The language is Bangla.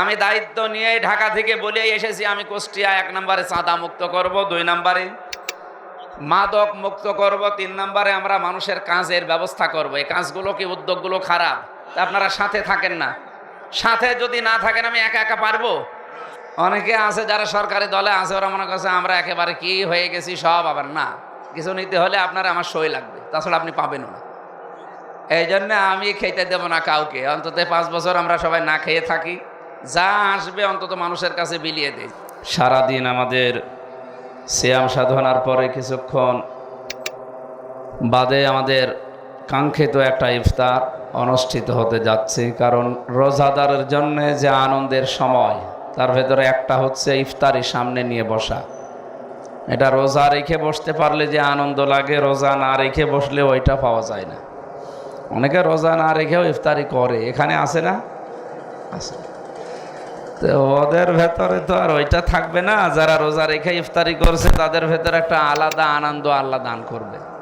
আমি দায়িত্ব নিয়ে ঢাকা থেকে বলে এসেছি, আমি কুষ্টিয়া 1 নম্বরে চাঁদা মুক্ত করব, 2 নম্বরে মাদক মুক্ত করব, 3 নম্বরে আমরা মানুষের কাজের ব্যবস্থা করব। এই কাজগুলো কি, উদ্যোগগুলো খারাপ? তা আপনারা সাথে থাকেন না। সাথে যদি না থাকেন আমি একা একা পারবো? অনেকে আছে যারা সরকারি দলে আছে, ওরা মনে করছে আমরা একেবারে কি হয়ে গেছি সব। আবার না, কিছু নিতে হলে আপনার আমার সই লাগবে, তাছাড়া আপনি পাবেনও না। এই জন্য আমি খেতে দেব না কাউকে। অন্তত 5 বছর আমরা সবাই না খেয়ে থাকি, যা আসবে অন্তত মানুষের কাছে বিলিয়ে দেই। সারাদিন আমাদের সিয়াম সাধনার পরে কিছুক্ষণ বাদে আমাদের কাঙ্ক্ষিত একটা ইফতার অনুষ্ঠিত হতে যাচ্ছে। কারণ রোজাদারের জন্য যে আনন্দের সময়, তার ভেতরে একটা হচ্ছে ইফতারি সামনে নিয়ে বসা। এটা রোজা রেখে বসতে পারলে যে আনন্দ লাগে, রোজা না রেখে বসলে ওইটা পাওয়া যায় না। অনেকে রোজা না রেখেও ইফতারি করে, এখানে আছে না? আছে। তো ওদের ভেতরে তো আর ওইটা থাকবে না। যারা রোজা রেখে ইফতারি করছে তাদের ভেতরে একটা আলাদা আনন্দ আল্লাহ দান করবে।